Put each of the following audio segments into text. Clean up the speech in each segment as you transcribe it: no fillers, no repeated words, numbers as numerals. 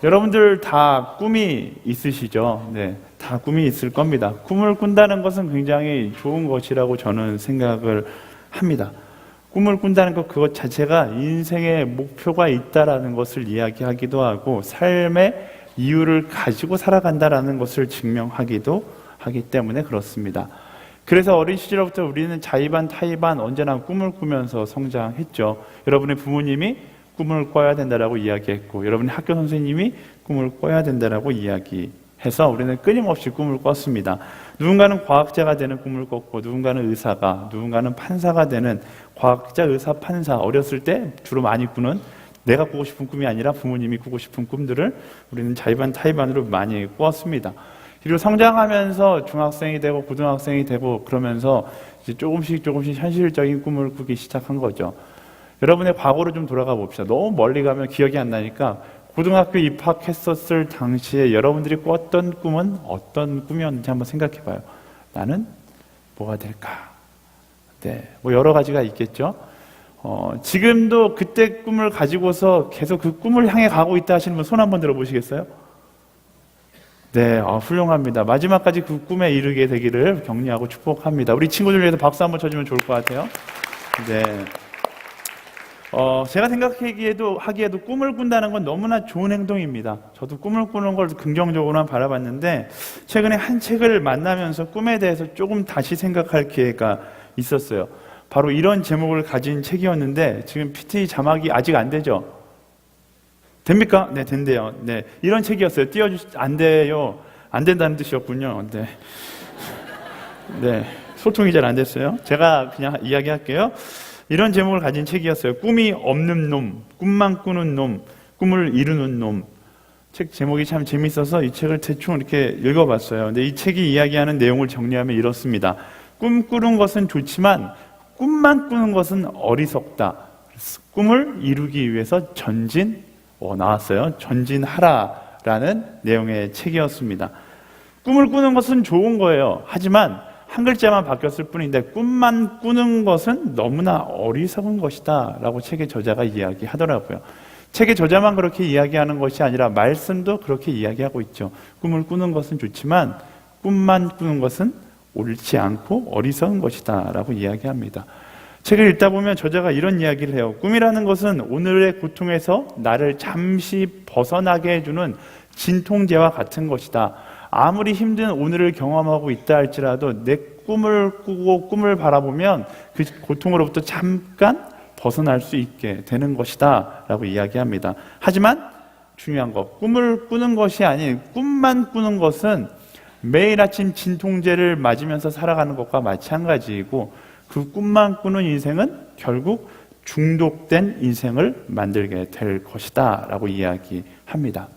여러분들 다 꿈이 있으시죠? 네, 다 꿈이 있을 겁니다. 꿈을 꾼다는 것은 굉장히 좋은 것이라고 저는 생각을 합니다. 꿈을 꾼다는 것 그것 자체가 인생의 목표가 있다라는 것을 이야기하기도 하고 삶의 이유를 가지고 살아간다라는 것을 증명하기도 하기 때문에 그렇습니다. 그래서 어린 시절부터 우리는 자의반 타의반 언제나 꿈을 꾸면서 성장했죠. 여러분의 부모님이 꿈을 꿔야 된다라고 이야기했고 여러분의 학교 선생님이 꿈을 꿔야 된다라고 이야기해서 우리는 끊임없이 꿈을 꿨습니다. 누군가는 과학자가 되는 꿈을 꿨고 누군가는 의사가, 누군가는 판사가 되는 과학자, 의사, 판사 어렸을 때 주로 많이 꾸는 내가 꾸고 싶은 꿈이 아니라 부모님이 꾸고 싶은 꿈들을 우리는 자의반 타의반으로 많이 꾸었습니다. 그리고 성장하면서 중학생이 되고 고등학생이 되고 그러면서 이제 조금씩 현실적인 꿈을 꾸기 시작한 거죠. 여러분의 과거로 좀 돌아가 봅시다. 너무 멀리 가면 기억이 안 나니까 고등학교 입학했었을 당시에 여러분들이 꿨던 꿈은 어떤 꿈이었는지 한번 생각해 봐요. 나는 뭐가 될까? 네, 뭐 여러 가지가 있겠죠. 지금도 그때 꿈을 가지고서 계속 그 꿈을 향해 가고 있다 하시는 분 손 한번 들어보시겠어요? 네, 훌륭합니다. 마지막까지 그 꿈에 이르게 되기를 격려하고 축복합니다. 우리 친구들 위해서 박수 한번 쳐주면 좋을 것 같아요. 네. 제가 생각하기에도 꿈을 꾼다는 건 너무나 좋은 행동입니다. 저도 꿈을 꾸는 걸 긍정적으로만 바라봤는데 최근에 한 책을 만나면서 꿈에 대해서 조금 다시 생각할 기회가 있었어요. 바로 이런 제목을 가진 책이었는데 지금 PT 자막이 아직 안 되죠? 됩니까? 네, 된대요. 네, 이런 책이었어요. 안 돼요. 안 된다는 뜻이었군요. 네. 네, 소통이 잘 안 됐어요. 제가 그냥 이야기할게요. 이런 제목을 가진 책이었어요. 꿈이 없는 놈, 꿈만 꾸는 놈, 꿈을 이루는 놈. 책 제목이 참 재밌어서 이 책을 대충 이렇게 읽어봤어요. 근데 이 책이 이야기하는 내용을 정리하면 이렇습니다. 꿈 꾸는 것은 좋지만 꿈만 꾸는 것은 어리석다. 꿈을 이루기 위해서 나왔어요. 전진하라라는 내용의 책이었습니다. 꿈을 꾸는 것은 좋은 거예요. 하지만 한 글자만 바뀌었을 뿐인데 꿈만 꾸는 것은 너무나 어리석은 것이다 라고 책의 저자가 이야기하더라고요. 책의 저자만 그렇게 이야기하는 것이 아니라 말씀도 그렇게 이야기하고 있죠. 꿈을 꾸는 것은 좋지만 꿈만 꾸는 것은 옳지 않고 어리석은 것이다 라고 이야기합니다. 책을 읽다 보면 저자가 이런 이야기를 해요. 꿈이라는 것은 오늘의 고통에서 나를 잠시 벗어나게 해주는 진통제와 같은 것이다. 아무리 힘든 오늘을 경험하고 있다 할지라도 내 꿈을 꾸고 꿈을 바라보면 그 고통으로부터 잠깐 벗어날 수 있게 되는 것이다 라고 이야기합니다. 하지만 중요한 것, 꿈을 꾸는 것이 아닌 꿈만 꾸는 것은 매일 아침 진통제를 맞으면서 살아가는 것과 마찬가지이고 그 꿈만 꾸는 인생은 결국 중독된 인생을 만들게 될 것이다 라고 이야기합니다.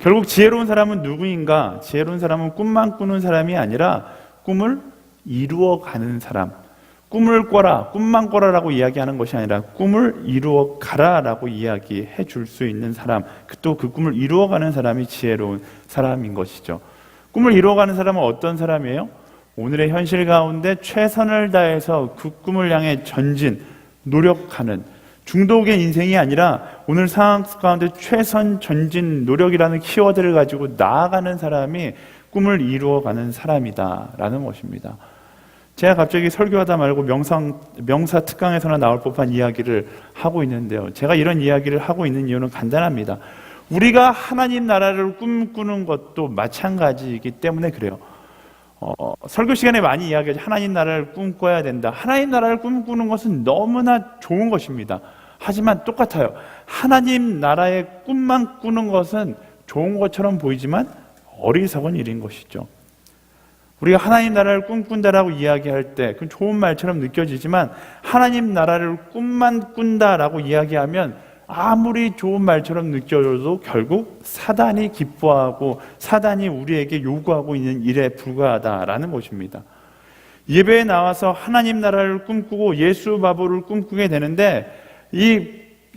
결국 지혜로운 사람은 누구인가? 지혜로운 사람은 꿈만 꾸는 사람이 아니라 꿈을 이루어가는 사람. 꿈을 꿔라, 꿈만 꿔라라고 이야기하는 것이 아니라 꿈을 이루어가라라고 이야기해 줄 수 있는 사람, 또 그 꿈을 이루어가는 사람이 지혜로운 사람인 것이죠. 꿈을 이루어가는 사람은 어떤 사람이에요? 오늘의 현실 가운데 최선을 다해서 그 꿈을 향해 전진, 노력하는 중독의 인생이 아니라 오늘 상황 가운데 최선, 전진, 노력이라는 키워드를 가지고 나아가는 사람이 꿈을 이루어가는 사람이다라는 것입니다. 제가 갑자기 설교하다 말고 명사 특강에서나 나올 법한 이야기를 하고 있는데요. 제가 이런 이야기를 하고 있는 이유는 간단합니다. 우리가 하나님 나라를 꿈꾸는 것도 마찬가지이기 때문에 그래요. 설교 시간에 많이 이야기하죠. 하나님 나라를 꿈꿔야 된다. 하나님 나라를 꿈꾸는 것은 너무나 좋은 것입니다. 하지만 똑같아요. 하나님 나라의 꿈만 꾸는 것은 좋은 것처럼 보이지만 어리석은 일인 것이죠. 우리가 하나님 나라를 꿈꾼다라고 이야기할 때 그건 좋은 말처럼 느껴지지만 하나님 나라를 꿈만 꾼다라고 이야기하면 아무리 좋은 말처럼 느껴져도 결국 사단이 기뻐하고 사단이 우리에게 요구하고 있는 일에 불과하다라는 것입니다. 예배에 나와서 하나님 나라를 꿈꾸고 예수 바보를 꿈꾸게 되는데 이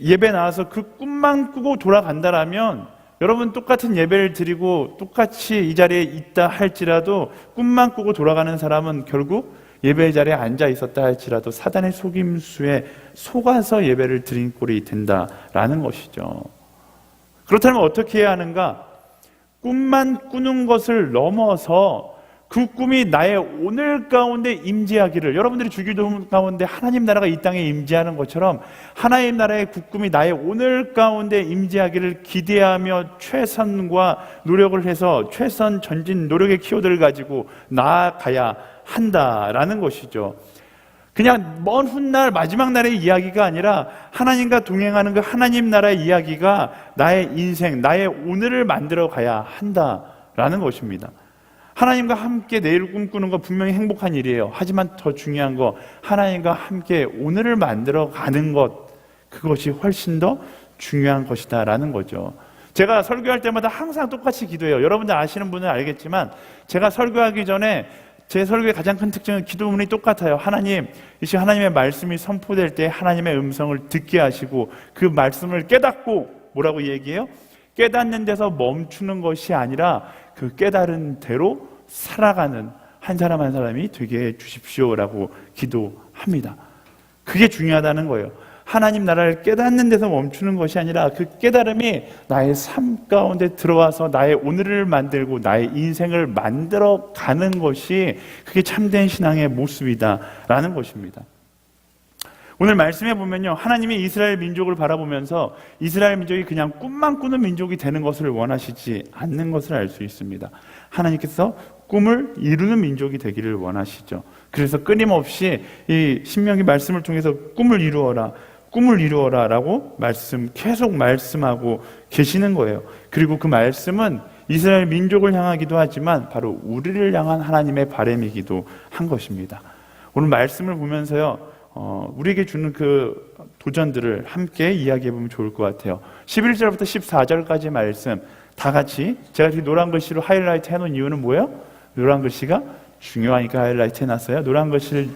예배에 나와서 그 꿈만 꾸고 돌아간다라면 여러분 똑같은 예배를 드리고 똑같이 이 자리에 있다 할지라도 꿈만 꾸고 돌아가는 사람은 결국 예배 자리에 앉아 있었다 할지라도 사단의 속임수에 속아서 예배를 드린 꼴이 된다라는 것이죠. 그렇다면 어떻게 해야 하는가? 꿈만 꾸는 것을 넘어서 그 꿈이 나의 오늘 가운데 임재하기를, 여러분들이 주기도 가운데 하나님 나라가 이 땅에 임재하는 것처럼 하나님 나라의 그 꿈이 나의 오늘 가운데 임재하기를 기대하며 최선과 노력을 해서 최선 전진 노력의 키워드를 가지고 나아가야 한다라는 것이죠. 그냥 먼 훗날 마지막 날의 이야기가 아니라 하나님과 동행하는 그 하나님 나라의 이야기가 나의 인생, 나의 오늘을 만들어 가야 한다라는 것입니다. 하나님과 함께 내일을 꿈꾸는 건 분명히 행복한 일이에요. 하지만 더 중요한 거, 하나님과 함께 오늘을 만들어 가는 것, 그것이 훨씬 더 중요한 것이다라는 거죠. 제가 설교할 때마다 항상 똑같이 기도해요. 여러분들 아시는 분은 알겠지만 제가 설교하기 전에 제 설교의 가장 큰 특징은 기도문이 똑같아요. 하나님, 이 시간 하나님의 말씀이 선포될 때 하나님의 음성을 듣게 하시고 그 말씀을 깨닫고 뭐라고 얘기해요? 깨닫는 데서 멈추는 것이 아니라 그 깨달은 대로 살아가는 한 사람 한 사람이 되게 해 주십시오라고 기도합니다. 그게 중요하다는 거예요. 하나님 나라를 깨닫는 데서 멈추는 것이 아니라 그 깨달음이 나의 삶 가운데 들어와서 나의 오늘을 만들고 나의 인생을 만들어 가는 것이 그게 참된 신앙의 모습이다라는 것입니다. 오늘 말씀해 보면요, 하나님이 이스라엘 민족을 바라보면서 이스라엘 민족이 그냥 꿈만 꾸는 민족이 되는 것을 원하시지 않는 것을 알 수 있습니다. 하나님께서 꿈을 이루는 민족이 되기를 원하시죠. 그래서 끊임없이 이 신명기 말씀을 통해서 꿈을 이루어라, 꿈을 이루어라 라고 계속 말씀하고 계시는 거예요. 그리고 그 말씀은 이스라엘 민족을 향하기도 하지만 바로 우리를 향한 하나님의 바람이기도 한 것입니다. 오늘 말씀을 보면서요, 우리에게 주는 그 도전들을 함께 이야기해 보면 좋을 것 같아요. 11절부터 14절까지 말씀 다 같이, 제가 이렇게 노란 글씨로 하이라이트 해놓은 이유는 뭐예요? 노란 글씨가 중요하니까 하이라이트 해놨어요. 노란 글씨를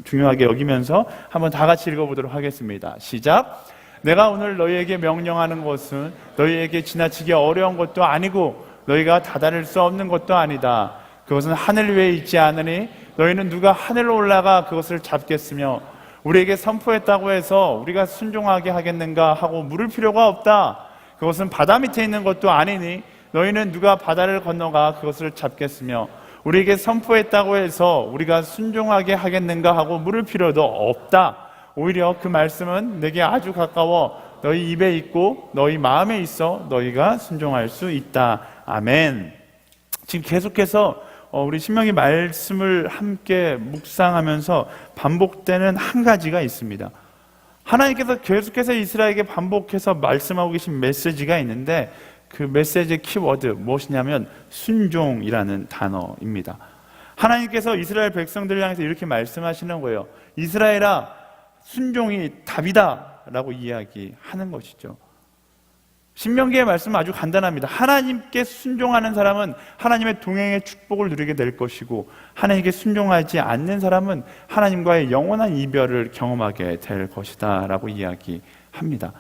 중요하게 여기면서 한번 다 같이 읽어보도록 하겠습니다. 시작. 내가 오늘 너희에게 명령하는 것은 너희에게 지나치게 어려운 것도 아니고 너희가 다다를 수 없는 것도 아니다. 그것은 하늘 위에 있지 않으니 너희는 누가 하늘로 올라가 그것을 잡겠으며 우리에게 선포했다고 해서 우리가 순종하게 하겠는가 하고 물을 필요가 없다. 그것은 바다 밑에 있는 것도 아니니 너희는 누가 바다를 건너가 그것을 잡겠으며 우리에게 선포했다고 해서 우리가 순종하게 하겠는가 하고 물을 필요도 없다. 오히려 그 말씀은 내게 아주 가까워 너희 입에 있고 너희 마음에 있어 너희가 순종할 수 있다. 아멘. 지금 계속해서 우리 신명기 말씀을 함께 묵상하면서 반복되는 한 가지가 있습니다. 하나님께서 계속해서 이스라엘에게 반복해서 말씀하고 계신 메시지가 있는데 그 메시지의 키워드 무엇이냐면 순종이라는 단어입니다. 하나님께서 이스라엘 백성들을 향해서 이렇게 말씀하시는 거예요. 이스라엘아, 순종이 답이다 라고 이야기하는 것이죠. 신명기의 말씀은 아주 간단합니다. 하나님께 순종하는 사람은 하나님의 동행의 축복을 누리게 될 것이고 하나님께 순종하지 않는 사람은 하나님과의 영원한 이별을 경험하게 될 것이다 라고 이야기합니다.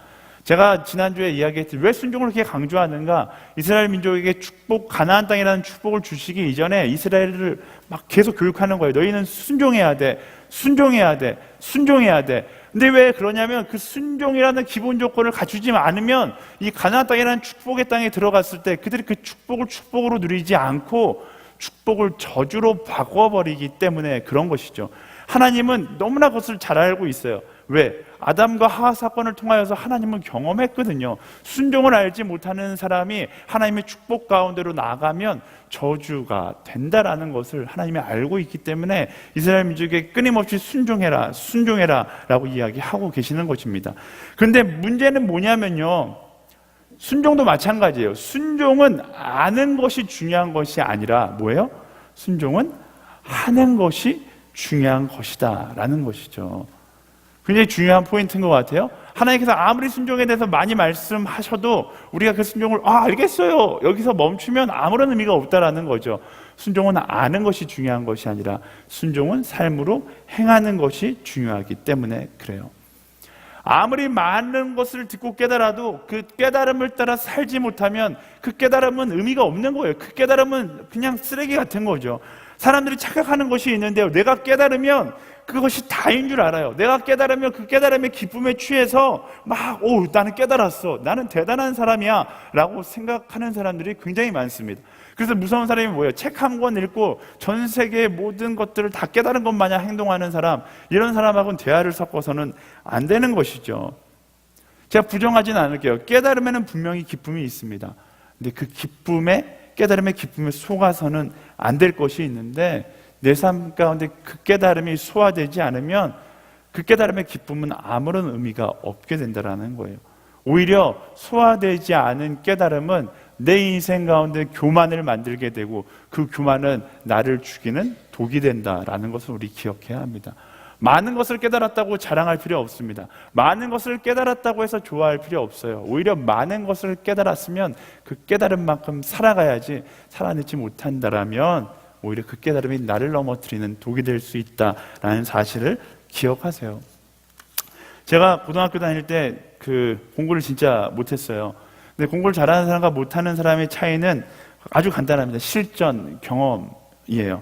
제가 지난주에 이야기했듯이 왜 순종을 그렇게 강조하는가? 이스라엘 민족에게 축복, 가나안 땅이라는 축복을 주시기 이전에 이스라엘을 막 계속 교육하는 거예요. 너희는 순종해야 돼, 순종해야 돼, 순종해야 돼. 근데 왜 그러냐면 그 순종이라는 기본 조건을 갖추지 않으면 이 가나안 땅이라는 축복의 땅에 들어갔을 때 그들이 그 축복을 축복으로 누리지 않고 축복을 저주로 바꿔버리기 때문에 그런 것이죠. 하나님은 너무나 그것을 잘 알고 있어요. 왜? 아담과 하와 사건을 통하여서 하나님은 경험했거든요. 순종을 알지 못하는 사람이 하나님의 축복 가운데로 나가면 저주가 된다라는 것을 하나님이 알고 있기 때문에 이스라엘 민족에게 끊임없이 순종해라, 순종해라 라고 이야기하고 계시는 것입니다. 그런데 문제는 뭐냐면요, 순종도 마찬가지예요. 순종은 아는 것이 중요한 것이 아니라 뭐예요? 순종은 하는 것이 중요한 것이다 라는 것이죠. 굉장히 중요한 포인트인 것 같아요. 하나님께서 아무리 순종에 대해서 많이 말씀하셔도 우리가 그 순종을 알겠어요 여기서 멈추면 아무런 의미가 없다라는 거죠. 순종은 아는 것이 중요한 것이 아니라 순종은 삶으로 행하는 것이 중요하기 때문에 그래요. 아무리 많은 것을 듣고 깨달아도 그 깨달음을 따라 살지 못하면 그 깨달음은 의미가 없는 거예요. 그 깨달음은 그냥 쓰레기 같은 거죠. 사람들이 착각하는 것이 있는데요, 내가 깨달으면 그것이 다인 줄 알아요. 내가 깨달으면 그 깨달음의 기쁨에 취해서 나는 깨달았어, 나는 대단한 사람이야 라고 생각하는 사람들이 굉장히 많습니다. 그래서 무서운 사람이 뭐예요? 책 한 권 읽고 전 세계의 모든 것들을 다 깨달은 것 마냥 행동하는 사람, 이런 사람하고는 대화를 섞어서는 안 되는 것이죠. 제가 부정하지는 않을게요. 깨달음에는 분명히 기쁨이 있습니다. 근데 그 깨달음의 기쁨에 속아서는 안 될 것이 있는데, 내 삶 가운데 그 깨달음이 소화되지 않으면 그 깨달음의 기쁨은 아무런 의미가 없게 된다는 거예요. 오히려 소화되지 않은 깨달음은 내 인생 가운데 교만을 만들게 되고, 그 교만은 나를 죽이는 독이 된다라는 것을 우리 기억해야 합니다. 많은 것을 깨달았다고 자랑할 필요 없습니다. 많은 것을 깨달았다고 해서 좋아할 필요 없어요. 오히려 많은 것을 깨달았으면 그 깨달음만큼 살아가야지, 살아내지 못한다라면 오히려 그 깨달음이 나를 넘어뜨리는 독이 될 수 있다라는 사실을 기억하세요. 제가 고등학교 다닐 때 공부를 진짜 못했어요. 근데 공부를 잘하는 사람과 못하는 사람의 차이는 아주 간단합니다. 실전, 경험이에요.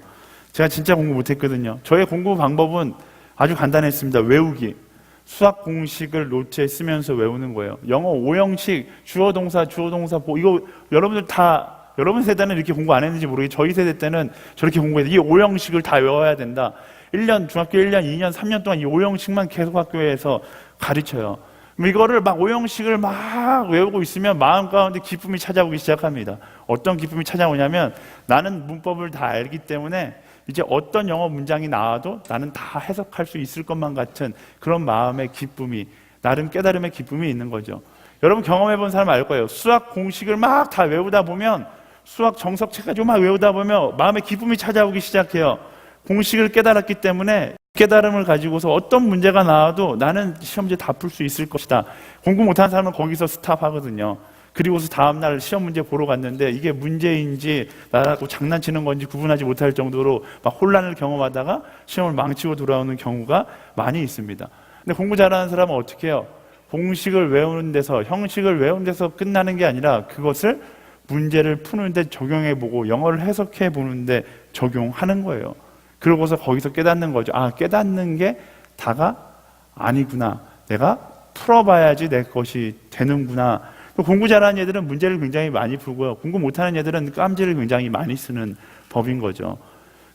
제가 진짜 공부 못했거든요. 저의 공부 방법은 아주 간단했습니다. 외우기. 수학 공식을 노트에 쓰면서 외우는 거예요. 영어 5형식, 주어, 동사, 이거 여러분 세대는 이렇게 공부 안 했는지 모르겠어요. 저희 세대 때는 저렇게 공부했는데, 이 5형식을 다 외워야 된다. 중학교 1년, 2년, 3년 동안 이 5형식만 계속 학교에서 가르쳐요. 이거를 5형식을 외우고 있으면 마음 가운데 기쁨이 찾아오기 시작합니다. 어떤 기쁨이 찾아오냐면, 나는 문법을 다 알기 때문에 이제 어떤 영어 문장이 나와도 나는 다 해석할 수 있을 것만 같은 그런 마음의 기쁨이, 나름 깨달음의 기쁨이 있는 거죠. 여러분 경험해 본 사람 알 거예요. 수학 공식을 다 외우다 보면, 수학 정석책 가지고 외우다 보면 마음에 기쁨이 찾아오기 시작해요. 공식을 깨달았기 때문에 깨달음을 가지고서 어떤 문제가 나와도 나는 시험 문제 다 풀 수 있을 것이다. 공부 못하는 사람은 거기서 스탑하거든요. 그리고서 다음날 시험 문제 보러 갔는데 이게 문제인지 나라고 장난치는 건지 구분하지 못할 정도로 혼란을 경험하다가 시험을 망치고 돌아오는 경우가 많이 있습니다. 근데 공부 잘하는 사람은 어떻게 해요? 공식을 외우는 데서, 형식을 외우는 데서 끝나는 게 아니라 그것을 문제를 푸는데 적용해보고 영어를 해석해보는데 적용하는 거예요. 그러고서 거기서 깨닫는 거죠. 깨닫는 게 다가 아니구나. 내가 풀어봐야지 내 것이 되는구나. 공부 잘하는 애들은 문제를 굉장히 많이 풀고요. 공부 못하는 애들은 깜지를 굉장히 많이 쓰는 법인 거죠.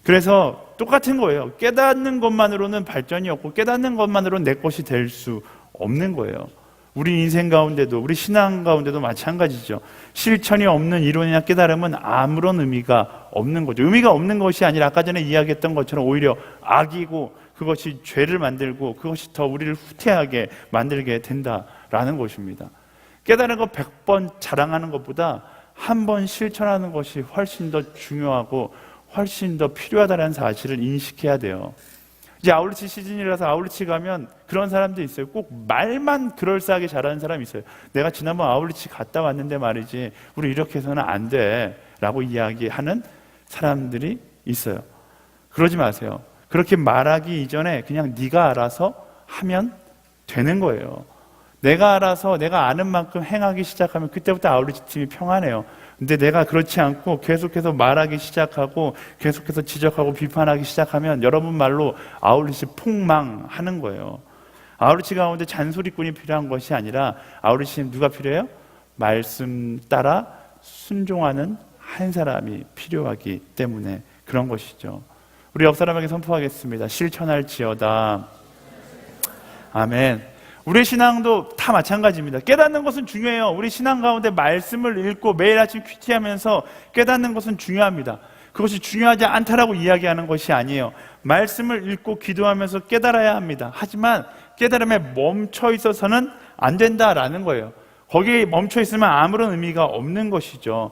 그래서 똑같은 거예요. 깨닫는 것만으로는 발전이 없고, 깨닫는 것만으로는 내 것이 될 수 없는 거예요. 우리 인생 가운데도, 우리 신앙 가운데도 마찬가지죠. 실천이 없는 이론이나 깨달음은 아무런 의미가 없는 거죠. 의미가 없는 것이 아니라 아까 전에 이야기했던 것처럼 오히려 악이고, 그것이 죄를 만들고, 그것이 더 우리를 후퇴하게 만들게 된다라는 것입니다. 깨달은 거 100번 자랑하는 것보다 한 번 실천하는 것이 훨씬 더 중요하고 훨씬 더 필요하다는 사실을 인식해야 돼요. 이제 아울리치 시즌이라서 아울리치 가면 그런 사람도 있어요. 꼭 말만 그럴싸하게 잘하는 사람이 있어요. 내가 지난번 아울리치 갔다 왔는데 말이지, 우리 이렇게 해서는 안 돼 라고 이야기하는 사람들이 있어요. 그러지 마세요. 그렇게 말하기 이전에 그냥 네가 알아서 하면 되는 거예요. 내가 알아서 내가 아는 만큼 행하기 시작하면 그때부터 아울리치 팀이 평안해요. 근데 내가 그렇지 않고 계속해서 말하기 시작하고 계속해서 지적하고 비판하기 시작하면 여러분 말로 아울리치 폭망하는 거예요. 아울리치 가운데 잔소리꾼이 필요한 것이 아니라, 아울리치는 누가 필요해요? 말씀 따라 순종하는 한 사람이 필요하기 때문에 그런 것이죠. 우리 옆 사람에게 선포하겠습니다. 실천할지어다. 아멘. 우리 신앙도 다 마찬가지입니다. 깨닫는 것은 중요해요. 우리 신앙 가운데 말씀을 읽고 매일 아침 큐티하면서 깨닫는 것은 중요합니다. 그것이 중요하지 않다라고 이야기하는 것이 아니에요. 말씀을 읽고 기도하면서 깨달아야 합니다. 하지만 깨달음에 멈춰 있어서는 안 된다라는 거예요. 거기에 멈춰 있으면 아무런 의미가 없는 것이죠.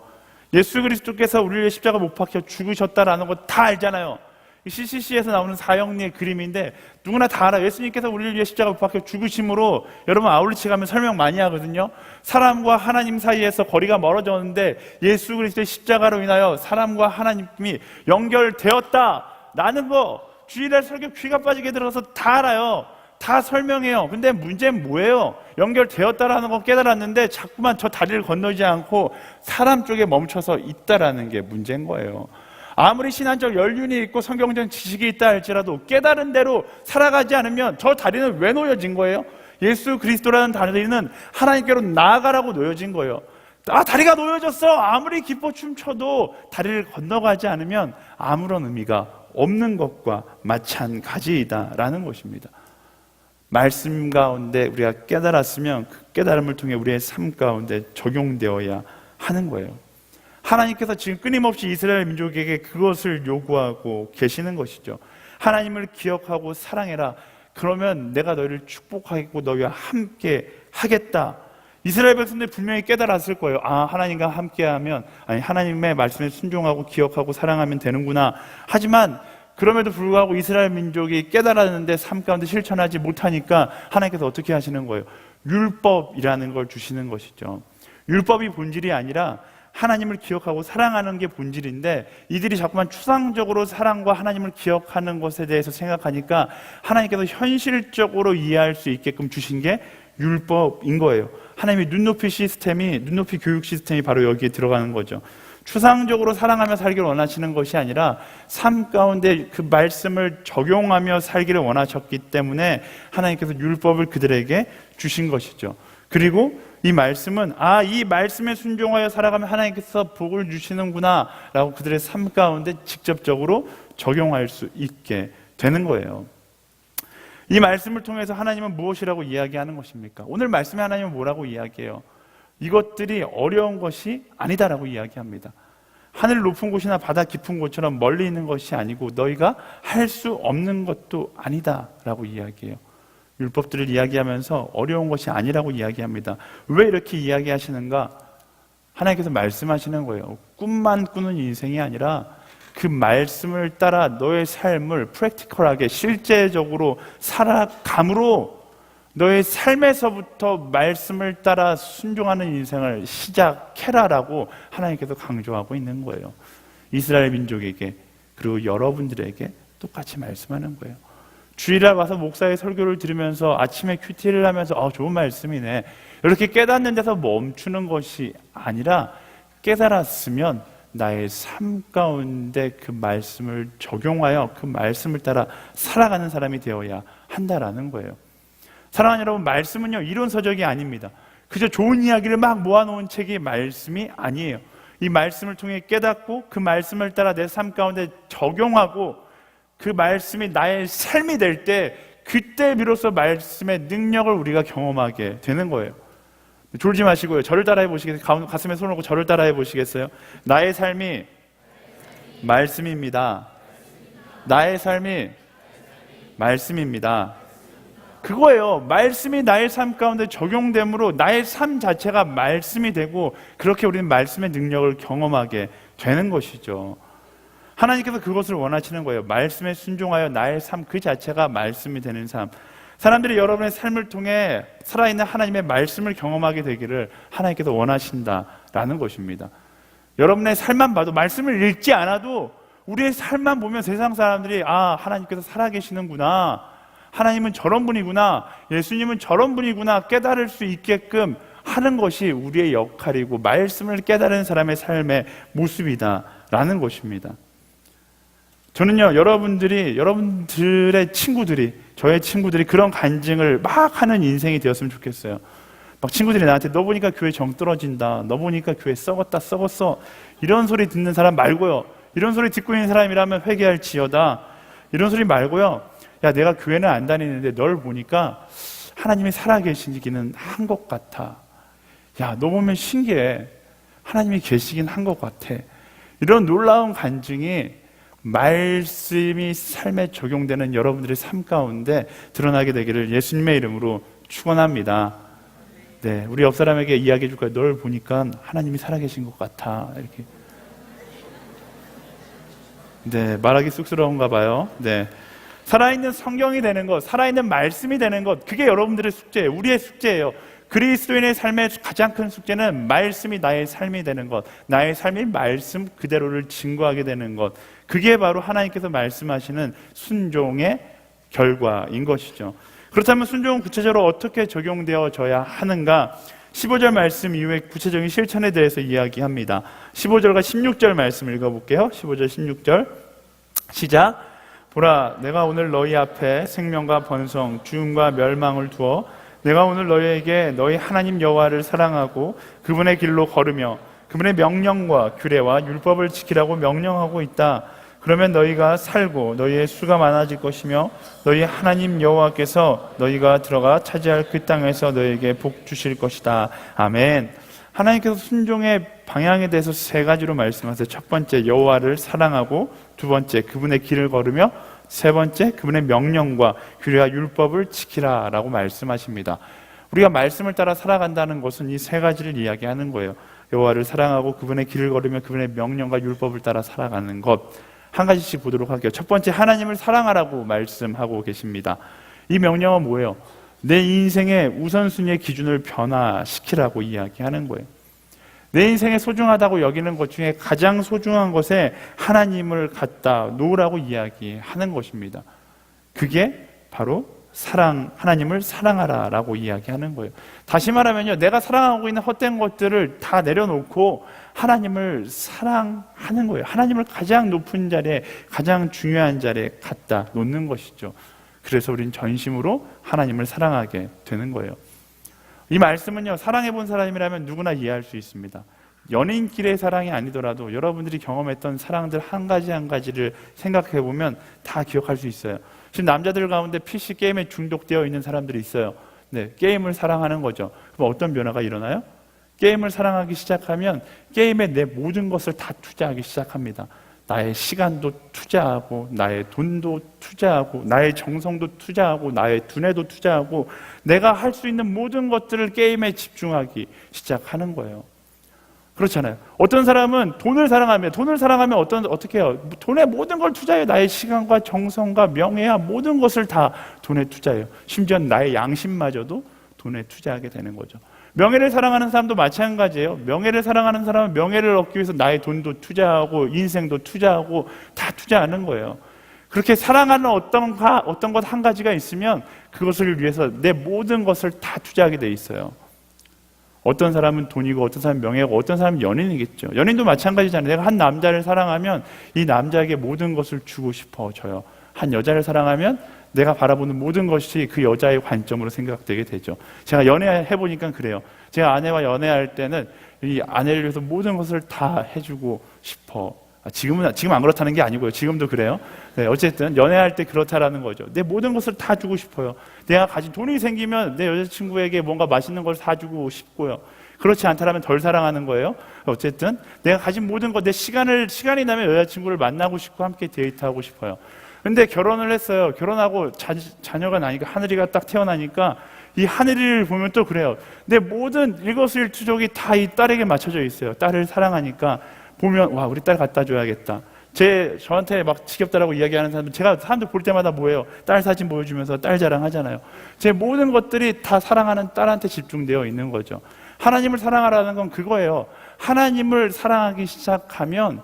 예수 그리스도께서 우리를 위해 십자가 못 박혀 죽으셨다라는 거 다 알잖아요. CCC에서 나오는 사형리의 그림인데 누구나 다 알아요. 예수님께서 우리를 위해 십자가 못 박혀 죽으심으로, 여러분 아울리치 가면 설명 많이 하거든요. 사람과 하나님 사이에서 거리가 멀어졌는데 예수 그리스도의 십자가로 인하여 사람과 하나님이 연결되었다라는 거, 주일날 설교 귀가 빠지게 들어서 다 알아요. 다 설명해요. 근데 문제는 뭐예요? 연결되었다라는 거 깨달았는데 자꾸만 저 다리를 건너지 않고 사람 쪽에 멈춰서 있다라는 게 문제인 거예요. 아무리 신앙적 연륜이 있고 성경적 지식이 있다 할지라도 깨달은 대로 살아가지 않으면 저 다리는 왜 놓여진 거예요? 예수 그리스도라는 다리는 하나님께로 나아가라고 놓여진 거예요. 다리가 놓여졌어. 아무리 기뻐 춤춰도 다리를 건너가지 않으면 아무런 의미가 없는 것과 마찬가지이다라는 것입니다. 말씀 가운데 우리가 깨달았으면 그 깨달음을 통해 우리의 삶 가운데 적용되어야 하는 거예요. 하나님께서 지금 끊임없이 이스라엘 민족에게 그것을 요구하고 계시는 것이죠. 하나님을 기억하고 사랑해라. 그러면 내가 너희를 축복하겠고 너희와 함께 하겠다. 이스라엘 백성들이 분명히 깨달았을 거예요. 하나님과 함께하면, 하나님의 말씀에 순종하고 기억하고 사랑하면 되는구나. 하지만 그럼에도 불구하고 이스라엘 민족이 깨달았는데 삶 가운데 실천하지 못하니까 하나님께서 어떻게 하시는 거예요? 율법이라는 걸 주시는 것이죠. 율법이 본질이 아니라 하나님을 기억하고 사랑하는 게 본질인데, 이들이 자꾸만 추상적으로 사랑과 하나님을 기억하는 것에 대해서 생각하니까 하나님께서 현실적으로 이해할 수 있게끔 주신 게 율법인 거예요. 하나님의 눈높이 교육 시스템이 바로 여기에 들어가는 거죠. 추상적으로 사랑하며 살기를 원하시는 것이 아니라 삶 가운데 그 말씀을 적용하며 살기를 원하셨기 때문에 하나님께서 율법을 그들에게 주신 것이죠. 그리고 이 말씀은 이 말씀에 순종하여 살아가면 하나님께서 복을 주시는구나 라고 그들의 삶 가운데 직접적으로 적용할 수 있게 되는 거예요. 이 말씀을 통해서 하나님은 무엇이라고 이야기하는 것입니까? 오늘 말씀에 하나님은 뭐라고 이야기해요? 이것들이 어려운 것이 아니다라고 이야기합니다. 하늘 높은 곳이나 바다 깊은 곳처럼 멀리 있는 것이 아니고 너희가 할 수 없는 것도 아니다라고 이야기해요. 율법들을 이야기하면서 어려운 것이 아니라고 이야기합니다. 왜 이렇게 이야기하시는가? 하나님께서 말씀하시는 거예요. 꿈만 꾸는 인생이 아니라 그 말씀을 따라 너의 삶을 프랙티컬하게 실제적으로 살아감으로 너의 삶에서부터 말씀을 따라 순종하는 인생을 시작해라라고 하나님께서 강조하고 있는 거예요. 이스라엘 민족에게, 그리고 여러분들에게 똑같이 말씀하는 거예요. 주일날 와서 목사의 설교를 들으면서 아침에 큐티를 하면서 좋은 말씀이네 이렇게 깨닫는 데서 멈추는 것이 아니라 깨달았으면 나의 삶 가운데 그 말씀을 적용하여 그 말씀을 따라 살아가는 사람이 되어야 한다라는 거예요. 사랑하는 여러분, 말씀은요 이론서적이 아닙니다. 그저 좋은 이야기를 막 모아놓은 책이 말씀이 아니에요. 이 말씀을 통해 깨닫고 그 말씀을 따라 내 삶 가운데 적용하고 그 말씀이 나의 삶이 될 때 그때 비로소 말씀의 능력을 우리가 경험하게 되는 거예요. 졸지 마시고요. 저를 따라해 보시겠어요? 가슴에 손을 얹고 저를 따라해 보시겠어요? 나의 삶이 말씀입니다. 나의 삶이 말씀입니다. 그거예요. 말씀이 나의 삶 가운데 적용됨으로 나의 삶 자체가 말씀이 되고 그렇게 우리는 말씀의 능력을 경험하게 되는 것이죠. 하나님께서 그것을 원하시는 거예요. 말씀에 순종하여 나의 삶 그 자체가 말씀이 되는 삶. 사람들이 여러분의 삶을 통해 살아있는 하나님의 말씀을 경험하게 되기를 하나님께서 원하신다라는 것입니다. 여러분의 삶만 봐도, 말씀을 읽지 않아도 우리의 삶만 보면 세상 사람들이 하나님께서 살아계시는구나, 하나님은 저런 분이구나, 예수님은 저런 분이구나 깨달을 수 있게끔 하는 것이 우리의 역할이고 말씀을 깨달은 사람의 삶의 모습이다라는 것입니다. 저는요, 여러분들의 친구들이, 저의 친구들이 그런 간증을 막 하는 인생이 되었으면 좋겠어요. 막 친구들이 나한테 너 보니까 교회 정 떨어진다, 너 보니까 교회 썩었어 이런 소리 듣는 사람 말고요, 이런 소리 듣고 있는 사람이라면 회개할 지어다, 이런 소리 말고요, 야 내가 교회는 안 다니는데 널 보니까 하나님이 살아계시기는 한 것 같아, 야 너 보면 신기해, 하나님이 계시긴 한 것 같아, 이런 놀라운 간증이 말씀이 삶에 적용되는 여러분들의 삶 가운데 드러나게 되기를 예수님의 이름으로 축원합니다. 네, 우리 옆 사람에게 이야기해 줄 거예요. 널 보니까 하나님이 살아계신 것 같아. 이렇게. 네, 말하기 쑥스러운가 봐요. 네, 살아있는 성경이 되는 것, 살아있는 말씀이 되는 것, 그게 여러분들의 숙제예요. 우리의 숙제예요. 그리스도인의 삶의 가장 큰 숙제는 말씀이 나의 삶이 되는 것, 나의 삶이 말씀 그대로를 증거하게 되는 것, 그게 바로 하나님께서 말씀하시는 순종의 결과인 것이죠. 그렇다면 순종은 구체적으로 어떻게 적용되어져야 하는가? 15절 말씀 이후에 구체적인 실천에 대해서 이야기합니다. 15절과 16절 말씀 읽어볼게요. 15절 16절 시작. 보라, 내가 오늘 너희 앞에 생명과 번성, 죽음과 멸망을 두어 내가 오늘 너희에게 너희 하나님 여호와를 사랑하고 그분의 길로 걸으며 그분의 명령과 규례와 율법을 지키라고 명령하고 있다. 그러면 너희가 살고 너희의 수가 많아질 것이며 너희 하나님 여호와께서 너희가 들어가 차지할 그 땅에서 너희에게 복 주실 것이다. 아멘. 하나님께서 순종의 방향에 대해서 세 가지로 말씀하세요. 첫 번째, 여호와를 사랑하고, 두 번째, 그분의 길을 걸으며, 세 번째, 그분의 명령과 규례와 율법을 지키라 라고 말씀하십니다. 우리가 말씀을 따라 살아간다는 것은 이 세 가지를 이야기하는 거예요. 여호와를 사랑하고 그분의 길을 걸으며 그분의 명령과 율법을 따라 살아가는 것. 한 가지씩 보도록 할게요. 첫 번째, 하나님을 사랑하라고 말씀하고 계십니다. 이 명령은 뭐예요? 내 인생의 우선순위의 기준을 변화시키라고 이야기하는 거예요. 내 인생에 소중하다고 여기는 것 중에 가장 소중한 것에 하나님을 갖다 놓으라고 이야기하는 것입니다. 그게 바로 하나님을 사랑하라라고 이야기하는 거예요. 다시 말하면요, 내가 사랑하고 있는 헛된 것들을 다 내려놓고 하나님을 사랑하는 거예요. 하나님을 가장 높은 자리에, 가장 중요한 자리에 갖다 놓는 것이죠. 그래서 우린 전심으로 하나님을 사랑하게 되는 거예요. 이 말씀은요, 사랑해 본 사람이라면 누구나 이해할 수 있습니다. 연인끼리의 사랑이 아니더라도 여러분들이 경험했던 사랑들 한 가지 한 가지를 생각해 보면 다 기억할 수 있어요. 지금 남자들 가운데 PC 게임에 중독되어 있는 사람들이 있어요. 네, 게임을 사랑하는 거죠. 그럼 어떤 변화가 일어나요? 게임을 사랑하기 시작하면 게임에 내 모든 것을 다 투자하기 시작합니다. 나의 시간도 투자하고, 나의 돈도 투자하고, 나의 정성도 투자하고, 나의 두뇌도 투자하고, 내가 할 수 있는 모든 것들을 게임에 집중하기 시작하는 거예요. 그렇잖아요. 어떤 사람은 돈을 사랑하면 어떻게 해요? 돈에 모든 걸 투자해요. 나의 시간과 정성과 명예와 모든 것을 다 돈에 투자해요. 심지어 나의 양심마저도 돈에 투자하게 되는 거죠. 명예를 사랑하는 사람도 마찬가지예요. 명예를 사랑하는 사람은 명예를 얻기 위해서 나의 돈도 투자하고 인생도 투자하고 다 투자하는 거예요. 그렇게 사랑하는 어떤 것 한 가지가 있으면 그것을 위해서 내 모든 것을 다 투자하게 돼 있어요. 어떤 사람은 돈이고, 어떤 사람은 명예고, 어떤 사람은 연인이겠죠. 연인도 마찬가지잖아요. 내가 한 남자를 사랑하면 이 남자에게 모든 것을 주고 싶어져요. 한 여자를 사랑하면 내가 바라보는 모든 것이 그 여자의 관점으로 생각되게 되죠. 제가 연애해보니까 그래요. 제가 아내와 연애할 때는 이 아내를 위해서 모든 것을 다 해주고 싶어. 지금 안 그렇다는 게 아니고요. 지금도 그래요. 네, 어쨌든 연애할 때 그렇다라는 거죠. 내 모든 것을 다 주고 싶어요. 내가 가진 돈이 생기면 내 여자친구에게 뭔가 맛있는 걸 사주고 싶고요. 그렇지 않다면 덜 사랑하는 거예요. 어쨌든 내가 가진 모든 것, 내 시간이 나면 여자친구를 만나고 싶고 함께 데이트하고 싶어요. 근데 결혼을 했어요. 결혼하고 자녀가 나니까, 하늘이가 딱 태어나니까 이 하늘이를 보면 또 그래요. 내 모든 일거수일투족이 다 이 딸에게 맞춰져 있어요. 딸을 사랑하니까 보면, 와, 우리 딸 갖다 줘야겠다. 저한테 막 지겹다라고 이야기하는 사람들, 제가 사람들 볼 때마다 뭐예요? 딸 사진 보여주면서 딸 자랑하잖아요. 제 모든 것들이 다 사랑하는 딸한테 집중되어 있는 거죠. 하나님을 사랑하라는 건 그거예요. 하나님을 사랑하기 시작하면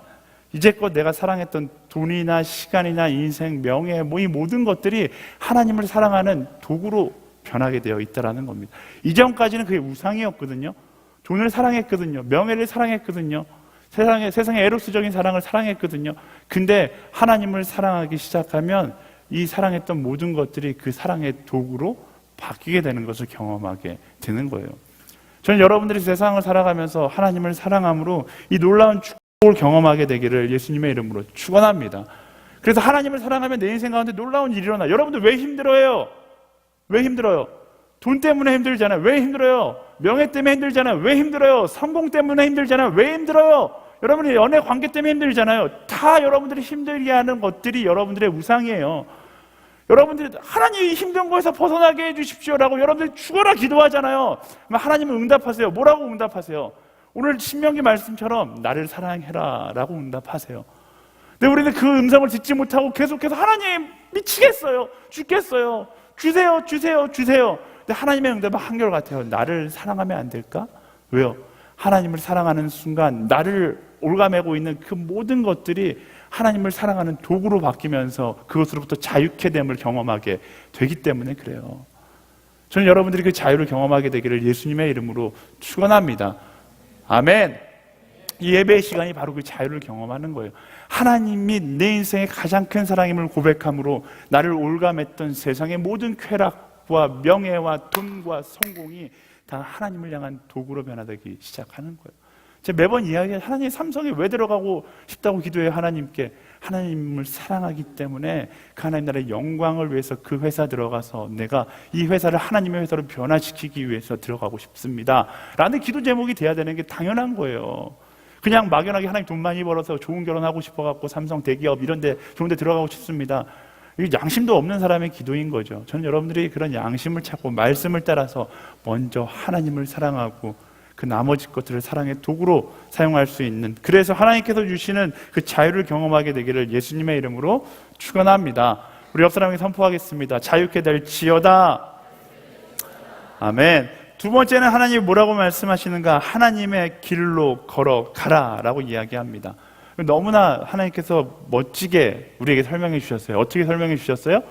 이제껏 내가 사랑했던 돈이나 시간이나 인생, 명예, 이 모든 것들이 하나님을 사랑하는 도구로 변하게 되어 있다는 겁니다. 이전까지는 그게 우상이었거든요. 돈을 사랑했거든요. 명예를 사랑했거든요. 세상의 에로스적인 사랑을 사랑했거든요. 근데 하나님을 사랑하기 시작하면 이 사랑했던 모든 것들이 그 사랑의 도구로 바뀌게 되는 것을 경험하게 되는 거예요. 저는 여러분들이 세상을 살아가면서 하나님을 사랑함으로 이 놀라운 축복을 경험하게 되기를 예수님의 이름으로 축원합니다. 그래서 하나님을 사랑하면 내 인생 가운데 놀라운 일이 일어나요. 여러분들 왜 힘들어요? 왜 힘들어요? 돈 때문에 힘들잖아요. 왜 힘들어요? 명예 때문에 힘들잖아요. 왜 힘들어요? 성공 때문에 힘들잖아요. 왜 힘들어요? 여러분이 연애 관계 때문에 힘들잖아요. 다 여러분들이 힘들게 하는 것들이 여러분들의 우상이에요. 여러분들이 하나님이 힘든 거에서 벗어나게 해주십시오라고 여러분들이 죽어라 기도하잖아요. 하나님은 응답하세요. 뭐라고 응답하세요? 오늘 신명기 말씀처럼 나를 사랑해라 라고 응답하세요. 근데 우리는 그 음성을 듣지 못하고 계속해서 하나님 미치겠어요. 죽겠어요. 주세요. 근데 하나님의 응답은 한결같아요. 나를 사랑하면 안 될까? 왜요? 하나님을 사랑하는 순간 나를 올가매고 있는 그 모든 것들이 하나님을 사랑하는 도구로 바뀌면서 그것으로부터 자유케 됨을 경험하게 되기 때문에 그래요. 저는 여러분들이 그 자유를 경험하게 되기를 예수님의 이름으로 축원합니다. 아멘. 이 예배의 시간이 바로 그 자유를 경험하는 거예요. 하나님이 내 인생의 가장 큰 사랑임을 고백함으로 나를 올감했던 세상의 모든 쾌락과 명예와 돈과 성공이 다 하나님을 향한 도구로 변화되기 시작하는 거예요. 제가 매번 이야기해요. 하나님 삼성에 왜 들어가고 싶다고 기도해요. 하나님께. 하나님을 사랑하기 때문에 그 하나님 나라의 영광을 위해서 그 회사 들어가서 내가 이 회사를 하나님의 회사로 변화시키기 위해서 들어가고 싶습니다 라는 기도 제목이 돼야 되는 게 당연한 거예요. 그냥 막연하게 하나님 돈 많이 벌어서 좋은 결혼하고 싶어갖고 삼성 대기업 이런 데 좋은 데 들어가고 싶습니다, 이게 양심도 없는 사람의 기도인 거죠. 저는 여러분들이 그런 양심을 찾고 말씀을 따라서 먼저 하나님을 사랑하고 그 나머지 것들을 사랑의 도구로 사용할 수 있는, 그래서 하나님께서 주시는 그 자유를 경험하게 되기를 예수님의 이름으로 축원합니다. 우리 옆 사람에게 선포하겠습니다. 자유케 될지어다. 아멘. 두 번째는 하나님이 뭐라고 말씀하시는가? 하나님의 길로 걸어가라 라고 이야기합니다. 너무나 하나님께서 멋지게 우리에게 설명해 주셨어요. 어떻게 설명해 주셨어요?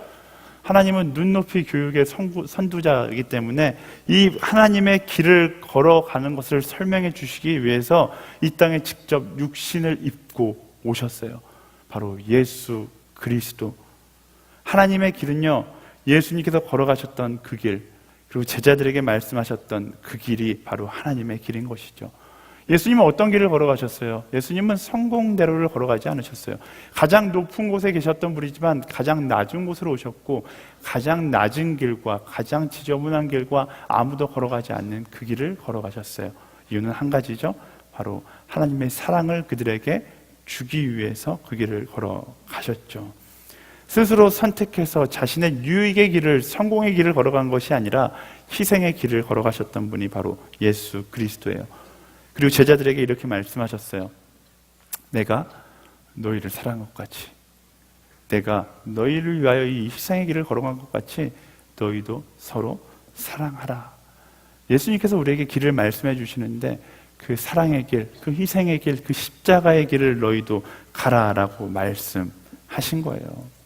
하나님은 눈높이 교육의 선두자이기 때문에 이 하나님의 길을 걸어가는 것을 설명해 주시기 위해서 이 땅에 직접 육신을 입고 오셨어요. 바로 예수 그리스도. 하나님의 길은요, 예수님께서 걸어가셨던 그 길, 그리고 제자들에게 말씀하셨던 그 길이 바로 하나님의 길인 것이죠. 예수님은 어떤 길을 걸어가셨어요? 예수님은 성공대로를 걸어가지 않으셨어요. 가장 높은 곳에 계셨던 분이지만 가장 낮은 곳으로 오셨고, 가장 낮은 길과 가장 지저분한 길과 아무도 걸어가지 않는 그 길을 걸어가셨어요. 이유는 한 가지죠. 바로 하나님의 사랑을 그들에게 주기 위해서 그 길을 걸어가셨죠. 스스로 선택해서 자신의 유익의 길을, 성공의 길을 걸어간 것이 아니라 희생의 길을 걸어가셨던 분이 바로 예수 그리스도예요. 그리고 제자들에게 이렇게 말씀하셨어요. 내가 너희를 사랑한 것 같이, 내가 너희를 위하여 이 희생의 길을 걸어간 것 같이 너희도 서로 사랑하라. 예수님께서 우리에게 길을 말씀해 주시는데 그 사랑의 길, 그 희생의 길, 그 십자가의 길을 너희도 가라라고 말씀하신 거예요.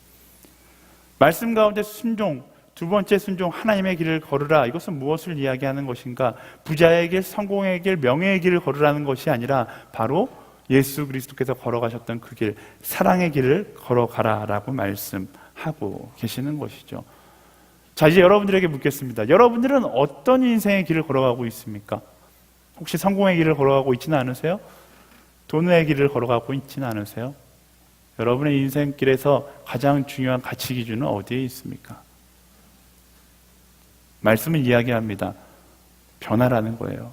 말씀 가운데 순종, 두 번째 순종, 하나님의 길을 걸으라. 이것은 무엇을 이야기하는 것인가? 부자의 길, 성공의 길, 명예의 길을 걸으라는 것이 아니라 바로 예수 그리스도께서 걸어가셨던 그 길, 사랑의 길을 걸어가라라고 말씀하고 계시는 것이죠. 자, 이제 여러분들에게 묻겠습니다. 여러분들은 어떤 인생의 길을 걸어가고 있습니까? 혹시 성공의 길을 걸어가고 있지는 않으세요? 돈의 길을 걸어가고 있지는 않으세요? 여러분의 인생길에서 가장 중요한 가치 기준은 어디에 있습니까? 말씀은 이야기합니다. 변화라는 거예요.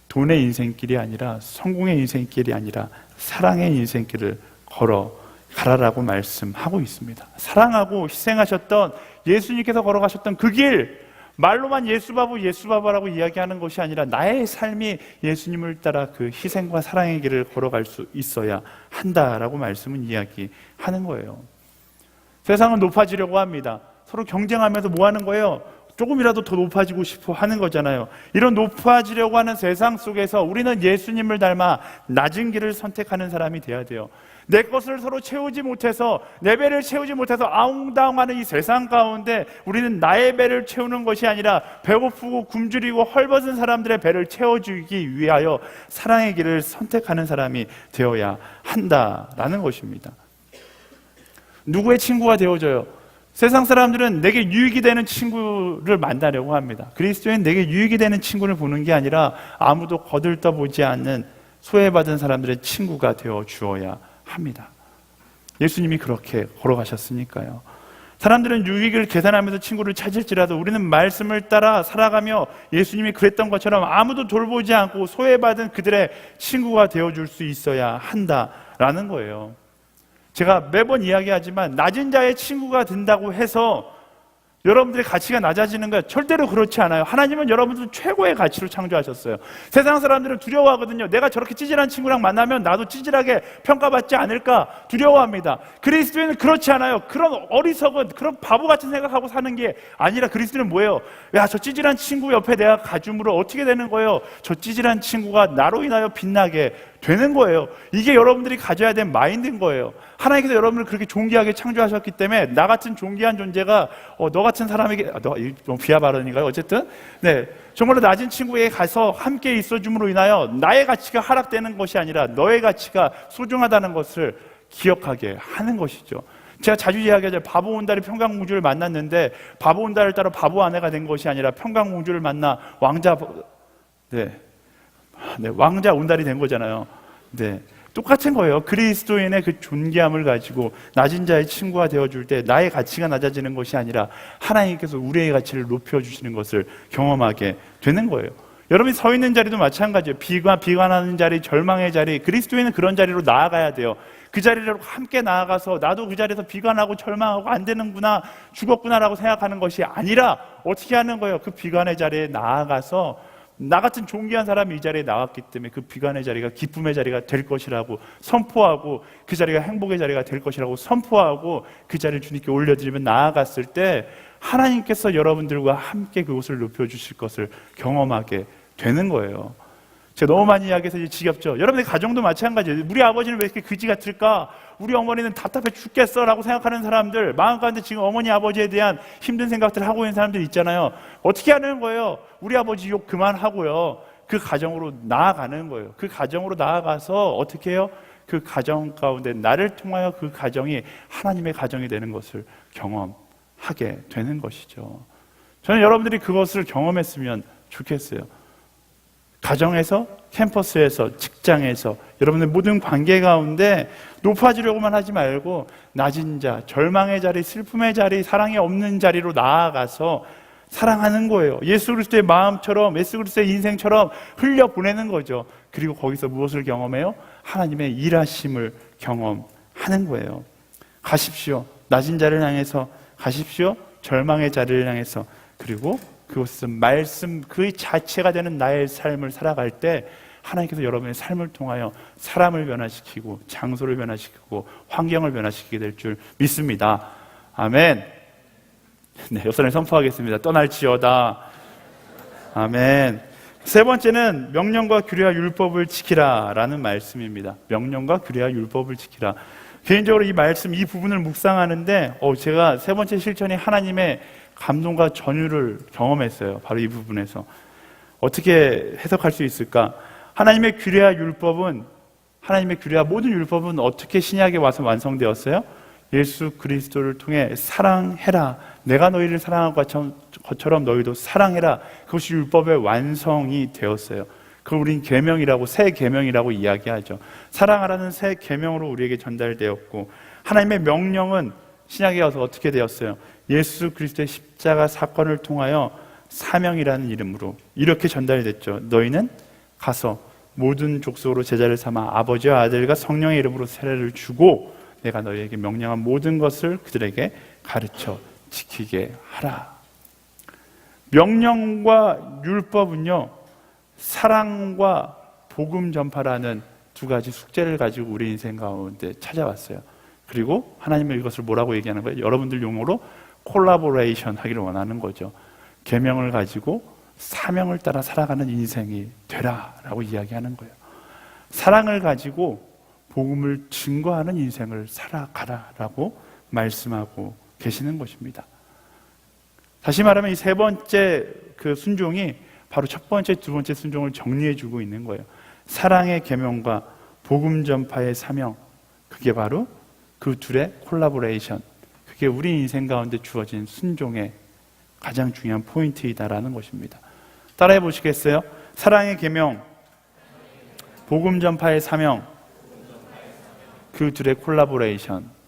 돈의 인생길이 아니라, 성공의 인생길이 아니라 사랑의 인생길을 걸어가라라고 말씀하고 있습니다. 사랑하고 희생하셨던 예수님께서 걸어가셨던 그 길, 말로만 예수바보라고 이야기하는 것이 아니라 나의 삶이 예수님을 따라 그 희생과 사랑의 길을 걸어갈 수 있어야 한다라고 말씀은 이야기하는 거예요. 세상은 높아지려고 합니다. 서로 경쟁하면서 뭐 하는 거예요? 조금이라도 더 높아지고 싶어 하는 거잖아요. 이런 높아지려고 하는 세상 속에서 우리는 예수님을 닮아 낮은 길을 선택하는 사람이 돼야 돼요. 내 것을 서로 채우지 못해서, 내 배를 채우지 못해서 아웅다웅하는 이 세상 가운데 우리는 나의 배를 채우는 것이 아니라 배고프고 굶주리고 헐벗은 사람들의 배를 채워주기 위하여 사랑의 길을 선택하는 사람이 되어야 한다라는 것입니다. 누구의 친구가 되어줘요? 세상 사람들은 내게 유익이 되는 친구를 만나려고 합니다. 그리스도인 내게 유익이 되는 친구를 보는 게 아니라 아무도 거들떠보지 않는 소외받은 사람들의 친구가 되어 주어야 합니다. 예수님이 그렇게 걸어가셨으니까요. 사람들은 유익을 계산하면서 친구를 찾을지라도 우리는 말씀을 따라 살아가며 예수님이 그랬던 것처럼 아무도 돌보지 않고 소외받은 그들의 친구가 되어줄 수 있어야 한다라는 거예요. 제가 매번 이야기하지만 낮은 자의 친구가 된다고 해서 여러분들의 가치가 낮아지는 거 절대로 그렇지 않아요. 하나님은 여러분들 최고의 가치로 창조하셨어요. 세상 사람들은 두려워하거든요. 내가 저렇게 찌질한 친구랑 만나면 나도 찌질하게 평가받지 않을까 두려워합니다. 그리스도인은 그렇지 않아요. 그런 어리석은, 그런 바보 같은 생각하고 사는 게 아니라 그리스도인은 뭐예요? 야, 저 찌질한 친구 옆에 내가 가줌으로 어떻게 되는 거예요? 저 찌질한 친구가 나로 인하여 빛나게 되는 거예요. 이게 여러분들이 가져야 될 마인드인 거예요. 하나님께서 여러분을 그렇게 존귀하게 창조하셨기 때문에 나 같은 존귀한 존재가 너 같은 사람에게 너무 비하 발언인가요? 어쨌든 정말로 낮은 친구에게 가서 함께 있어줌으로 인하여 나의 가치가 하락되는 것이 아니라 너의 가치가 소중하다는 것을 기억하게 하는 것이죠. 제가 자주 이야기하죠. 바보 온달이 평강공주를 만났는데 바보 온달을 따라 바보 아내가 된 것이 아니라 평강공주를 만나 왕자 온달이 된 거잖아요. 똑같은 거예요. 그리스도인의 그 존귀함을 가지고 낮은 자의 친구가 되어줄 때 나의 가치가 낮아지는 것이 아니라 하나님께서 우리의 가치를 높여주시는 것을 경험하게 되는 거예요. 여러분이 서 있는 자리도 마찬가지예요. 비관하는 자리, 절망의 자리, 그리스도인은 그런 자리로 나아가야 돼요. 그 자리로 함께 나아가서 나도 그 자리에서 비관하고 절망하고 안 되는구나, 죽었구나라고 생각하는 것이 아니라 어떻게 하는 거예요? 그 비관의 자리에 나아가서 나 같은 존귀한 사람이 이 자리에 나왔기 때문에 그 비관의 자리가 기쁨의 자리가 될 것이라고 선포하고, 그 자리가 행복의 자리가 될 것이라고 선포하고, 그 자리를 주님께 올려드리면 나아갔을 때 하나님께서 여러분들과 함께 그곳을 높여주실 것을 경험하게 되는 거예요. 제가 너무 많이 이야기해서 이제 지겹죠. 여러분의 가정도 마찬가지예요. 우리 아버지는 왜 이렇게 그지 같을까? 우리 어머니는 답답해 죽겠어 라고 생각하는 사람들, 마음 가운데 지금 어머니 아버지에 대한 힘든 생각들을 하고 있는 사람들 있잖아요. 어떻게 하는 거예요? 우리 아버지 욕 그만하고요, 그 가정으로 나아가는 거예요. 그 가정으로 나아가서 어떻게 해요? 그 가정 가운데 나를 통하여 그 가정이 하나님의 가정이 되는 것을 경험하게 되는 것이죠. 저는 여러분들이 그것을 경험했으면 좋겠어요. 가정에서, 캠퍼스에서, 직장에서, 여러분의 모든 관계 가운데 높아지려고만 하지 말고 낮은 자, 절망의 자리, 슬픔의 자리, 사랑이 없는 자리로 나아가서 사랑하는 거예요. 예수 그리스도의 마음처럼, 예수 그리스도의 인생처럼 흘려보내는 거죠. 그리고 거기서 무엇을 경험해요? 하나님의 일하심을 경험하는 거예요. 가십시오. 낮은 자를 향해서 가십시오. 절망의 자리를 향해서. 그리고 그것은 말씀 그 자체가 되는 나의 삶을 살아갈 때 하나님께서 여러분의 삶을 통하여 사람을 변화시키고 장소를 변화시키고 환경을 변화시키게 될 줄 믿습니다. 아멘. 역선을 선포하겠습니다. 떠날지어다. 아멘. 세 번째는 명령과 규례와 율법을 지키라 라는 말씀입니다. 명령과 규례와 율법을 지키라. 개인적으로 이 말씀, 이 부분을 묵상하는데 제가 세 번째 실천이 하나님의 감동과 전율을 경험했어요. 바로 이 부분에서. 어떻게 해석할 수 있을까? 하나님의 규례와 율법은, 하나님의 규례와 모든 율법은 어떻게 신약에 와서 완성되었어요? 예수 그리스도를 통해 사랑해라, 내가 너희를 사랑한 것처럼 너희도 사랑해라. 그것이 율법의 완성이 되었어요. 그걸 우린 계명이라고, 새 계명이라고 이야기하죠. 사랑하라는 새 계명으로 우리에게 전달되었고, 하나님의 명령은 신약에 와서 어떻게 되었어요? 예수 그리스도의 십자가 사건을 통하여 사명이라는 이름으로 이렇게 전달됐죠. 너희는 가서 모든 족속으로 제자를 삼아 아버지와 아들과 성령의 이름으로 세례를 주고 내가 너희에게 명령한 모든 것을 그들에게 가르쳐 지키게 하라. 명령과 율법은요, 사랑과 복음 전파라는 두 가지 숙제를 가지고 우리 인생 가운데 찾아왔어요. 그리고 하나님은 이것을 뭐라고 얘기하는 거예요? 여러분들 용어로 콜라보레이션 하기를 원하는 거죠. 계명을 가지고 사명을 따라 살아가는 인생이 되라 라고 이야기하는 거예요. 사랑을 가지고 복음을 증거하는 인생을 살아가라 라고 말씀하고 계시는 것입니다. 다시 말하면 이 세 번째 그 순종이 바로 첫 번째, 두 번째 순종을 정리해 주고 있는 거예요. 사랑의 계명과 복음 전파의 사명, 그게 바로 그 둘의 콜라보레이션, 그게 우리 인생 가운데 주어진 순종의 가장 중요한 포인트이다라는 것입니다. 따라해 보시겠어요? 사랑의 계명, 복음 전파의 사명, 그 둘의 콜라보레이션.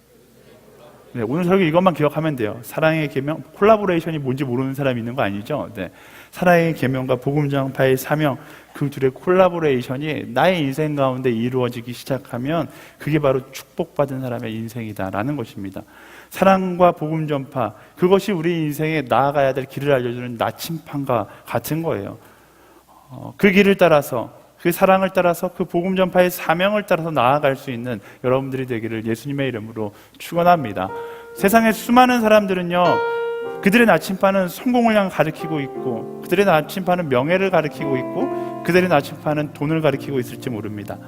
네, 오늘 설교 이것만 기억하면 돼요. 사랑의 계명, 콜라보레이션이 뭔지 모르는 사람이 있는 거 아니죠? 네. 사랑의 계명과 복음 전파의 사명, 그 둘의 콜라보레이션이 나의 인생 가운데 이루어지기 시작하면 그게 바로 축복받은 사람의 인생이다라는 것입니다. 사랑과 복음 전파, 그것이 우리 인생에 나아가야 될 길을 알려주는 나침판과 같은 거예요. 그 길을 따라서, 그 사랑을 따라서, 그 복음 전파의 사명을 따라서 나아갈 수 있는 여러분들이 되기를 예수님의 이름으로 축원합니다. 세상에 수많은 사람들은요, 그들의 나침판은 성공을 향해 가리키고 있고, 그들의 나침판은 명예를 가리키고 있고, 그들의 나침판은 돈을 가리키고 있을지 모릅니다.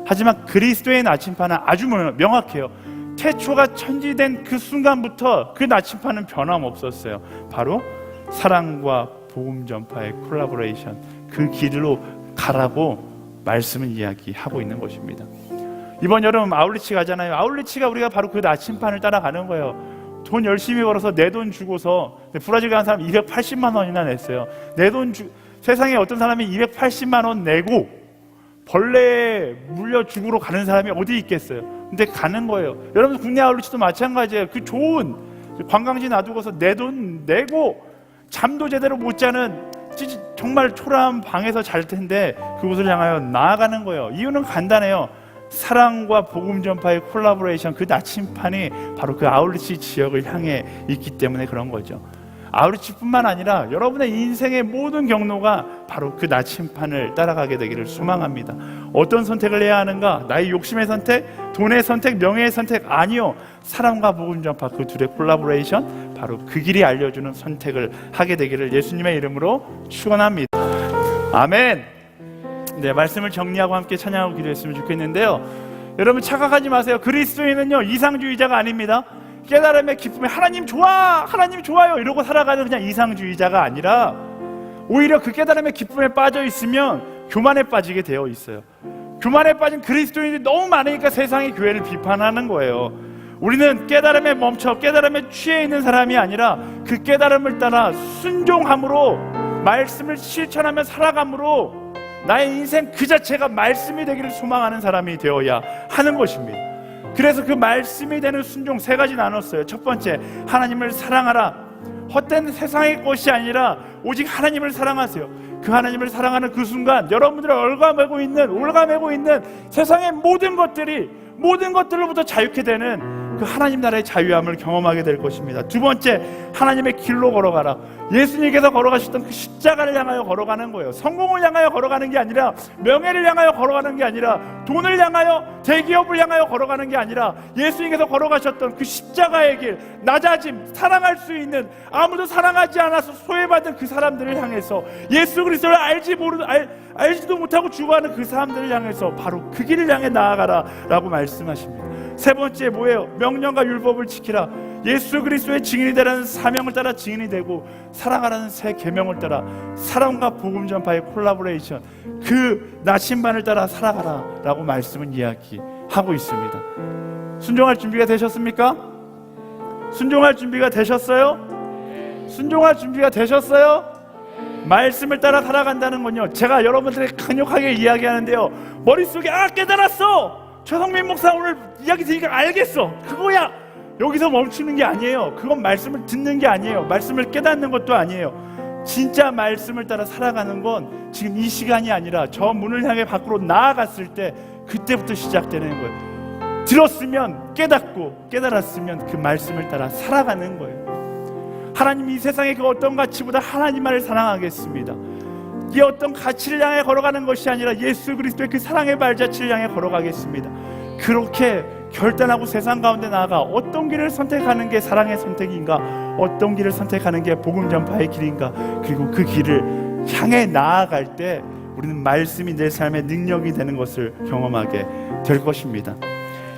하지만 그리스도의 나침판은 아주 명확해요. 태초가 천지된 그 순간부터 그 나침판은 변함없었어요. 바로 사랑과 복음 전파의 콜라보레이션, 그 길로 가라고 말씀은 이야기하고 있는 것입니다. 이번 여름 아울리치 가잖아요. 아울리치가 우리가 바로 그 나침판을 따라가는 거예요. 돈 열심히 벌어서 내 돈 주고서, 브라질 가는 사람 280만 원이나 냈어요. 내 돈 세상에 어떤 사람이 280만 원 내고 벌레 물려 죽으러 가는 사람이 어디 있겠어요? 근데 가는 거예요. 여러분 국내 아울리치도 마찬가지예요. 그 좋은 관광지 놔두고서 내 돈 내고 잠도 제대로 못 자는 정말 초라한 방에서 잘 텐데 그곳을 향하여 나아가는 거예요. 이유는 간단해요. 사랑과 복음 전파의 콜라보레이션, 그 나침판이 바로 그 아울리치 지역을 향해 있기 때문에 그런 거죠. 아울리치뿐만 아니라 여러분의 인생의 모든 경로가 바로 그 나침판을 따라가게 되기를 소망합니다. 어떤 선택을 해야 하는가? 나의 욕심의 선택, 돈의 선택, 명예의 선택? 아니요. 사랑과 복음 전파, 그 둘의 콜라보레이션, 바로 그 길이 알려주는 선택을 하게 되기를 예수님의 이름으로 축원합니다. 아멘. 네, 말씀을 정리하고 함께 찬양하고 기도했으면 좋겠는데요. 여러분 착각하지 마세요. 그리스도인은요 이상주의자가 아닙니다. 깨달음의 기쁨에 하나님 좋아, 하나님 좋아요 이러고 살아가는 그냥 이상주의자가 아니라 오히려 그 깨달음의 기쁨에 빠져 있으면 교만에 빠지게 되어 있어요. 교만에 빠진 그리스도인이 너무 많으니까 세상이 교회를 비판하는 거예요. 우리는 깨달음에 멈춰 깨달음에 취해 있는 사람이 아니라 그 깨달음을 따라 순종함으로, 말씀을 실천하며 살아감으로 나의 인생 그 자체가 말씀이 되기를 소망하는 사람이 되어야 하는 것입니다. 그래서 그 말씀이 되는 순종 세 가지 나눴어요. 첫 번째, 하나님을 사랑하라. 헛된 세상의 것이 아니라 오직 하나님을 사랑하세요. 그 하나님을 사랑하는 그 순간 여러분들을 올가매고 있는 세상의 모든 것들로부터 자유케 되는 그 하나님 나라의 자유함을 경험하게 될 것입니다. 두 번째, 하나님의 길로 걸어가라. 예수님께서 걸어가셨던 그 십자가를 향하여 걸어가는 거예요. 성공을 향하여 걸어가는 게 아니라, 명예를 향하여 걸어가는 게 아니라, 돈을 향하여, 대기업을 향하여 걸어가는 게 아니라 예수님께서 걸어가셨던 그 십자가의 길, 낮아짐, 사랑할 수 있는, 아무도 사랑하지 않아서 소외받은 그 사람들을 향해서, 예수 그리스도를 알지도 못하고 죽어가는 그 사람들을 향해서 바로 그 길을 향해 나아가라 라고 말씀하십니다. 세 번째 뭐예요? 명령과 율법을 지키라. 예수 그리스도의 증인이 되라는 사명을 따라 증인이 되고 사랑하라는 새 계명을 따라 사랑과 복음 전파의 콜라보레이션, 그 나침반을 따라 살아가라 라고 말씀은 이야기하고 있습니다. 순종할 준비가 되셨습니까? 순종할 준비가 되셨어요? 순종할 준비가 되셨어요? 말씀을 따라 살아간다는 건요, 제가 여러분들에게 강력하게 이야기하는데요, 머릿속에 깨달았어! 최성민 목사 오늘 이야기 들으니까 알겠어, 그거야! 여기서 멈추는 게 아니에요. 그건 말씀을 듣는 게 아니에요. 말씀을 깨닫는 것도 아니에요. 진짜 말씀을 따라 살아가는 건 지금 이 시간이 아니라 저 문을 향해 밖으로 나아갔을 때 그때부터 시작되는 거예요. 들었으면 깨닫고 깨달았으면 그 말씀을 따라 살아가는 거예요. 하나님, 이 세상의 그 어떤 가치보다 하나님만을 사랑하겠습니다. 이 어떤 가치를 향해 걸어가는 것이 아니라 예수 그리스도의 그 사랑의 발자취를 향해 걸어가겠습니다. 그렇게 결단하고 세상 가운데 나아가 어떤 길을 선택하는 게 사랑의 선택인가, 어떤 길을 선택하는 게 복음 전파의 길인가, 그리고 그 길을 향해 나아갈 때 우리는 말씀이 내 삶의 능력이 되는 것을 경험하게 될 것입니다.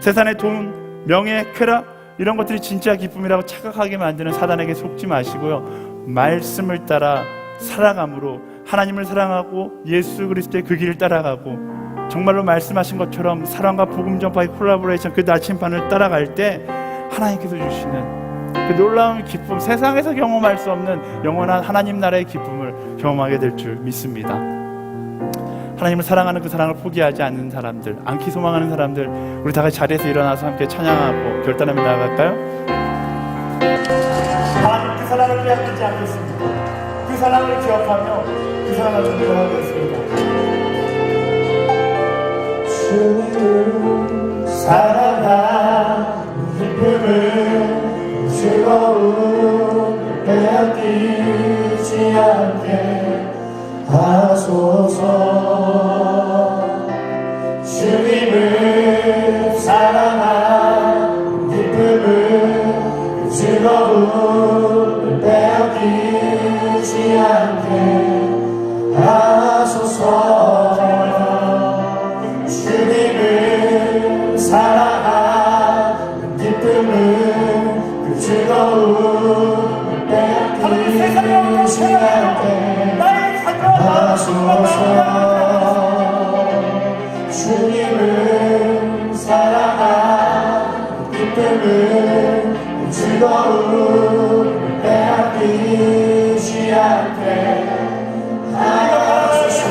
세상의 돈, 명예, 쾌락 이런 것들이 진짜 기쁨이라고 착각하게 만드는 사단에게 속지 마시고요, 말씀을 따라 살아감으로 하나님을 사랑하고 예수 그리스도의 그 길을 따라가고 정말로 말씀하신 것처럼 사랑과 복음 전파의 콜라보레이션, 그 나침반을 따라갈 때 하나님께서 주시는 그 놀라운 기쁨, 세상에서 경험할 수 없는 영원한 하나님 나라의 기쁨을 경험하게 될 줄 믿습니다. 하나님을 사랑하는 그 사랑을 포기하지 않는 사람들, 안기 소망하는 사람들, 우리 다 같이 자리에서 일어나서 함께 찬양하고 결단하며 나아갈까요? 하나님 그 사랑을 빼앗기지 않겠습니다. 그 사랑을 기억하며 그 사랑을 존경하겠습니다. 주님을 사랑하는 기쁨을, 즐거움을 빼앗기지 않게 하소서. 주님을 사랑하는 기쁨을, 즐거움을 빼앗기지 않게 하소서. 주님을 주님을 사랑하는 기쁨을 즐거움 빼앗기지 않게 하소서.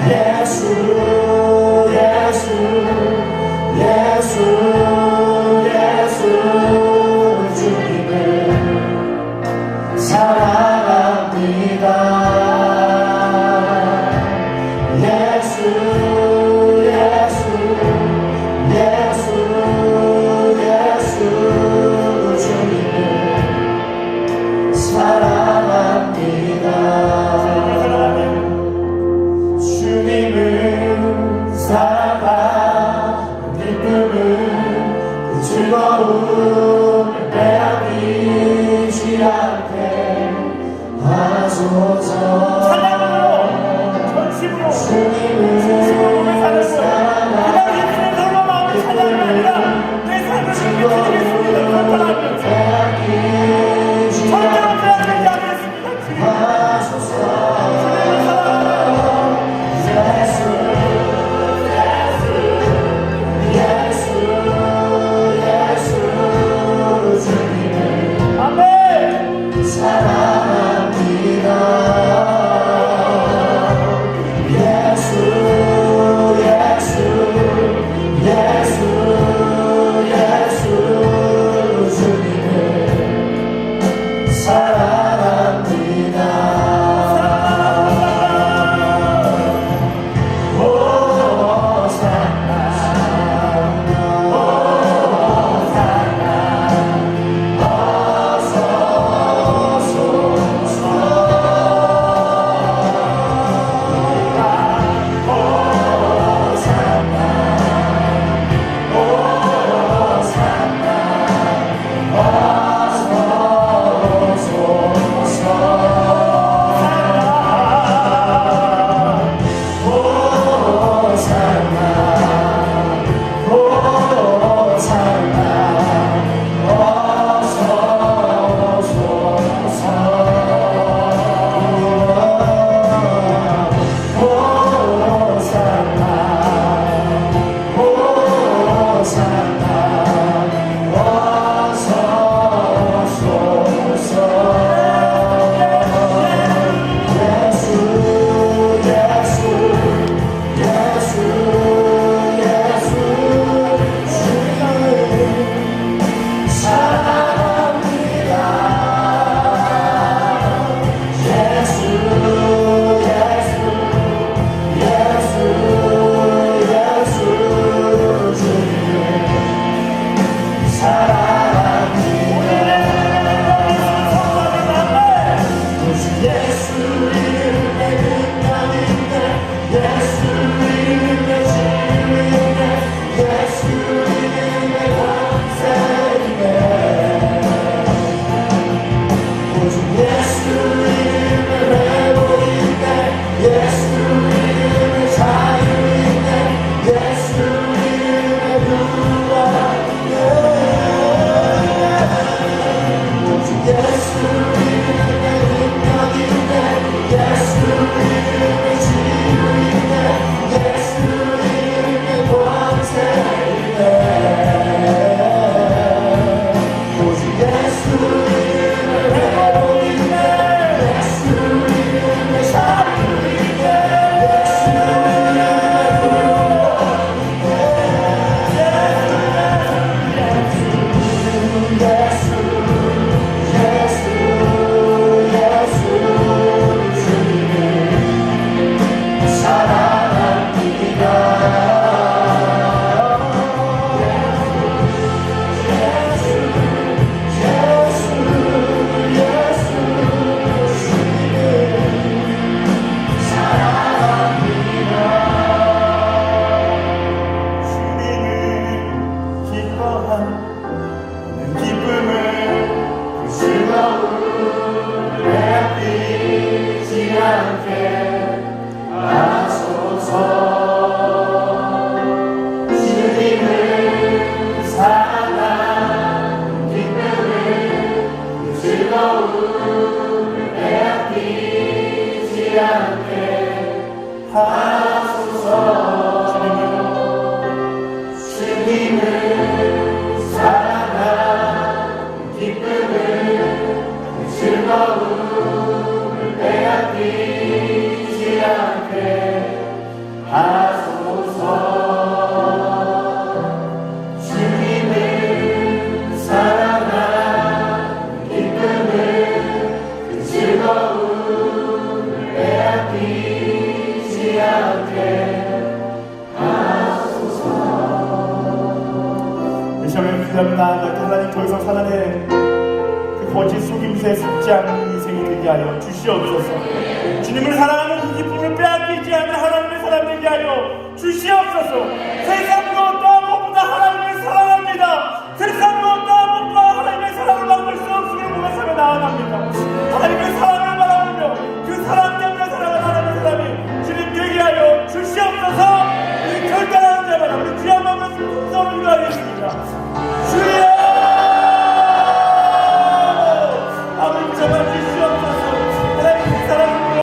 예수 예수 예수 예수 주님을 사랑합니다. 예수 예수 예수 예수 주님을 사랑합니다. 주님을 사랑하는 기쁨을 그 즐거움을 빼앗기지 않게 하소서. 주님을 사랑하는 기쁨을 즐거움을 빼앗기지 않게 하소서. 즐거움을 빼앗기지 주 앞에 나아갈 때 하나님 더 이상 사단의 그 거짓 속임수에 속지 않는 인생이 되게 하여 주시옵소서. 주님을 사랑하는 그 기쁨을 빼앗기지 않는 하나님의 사람 되게 하여 주시옵소서. 세상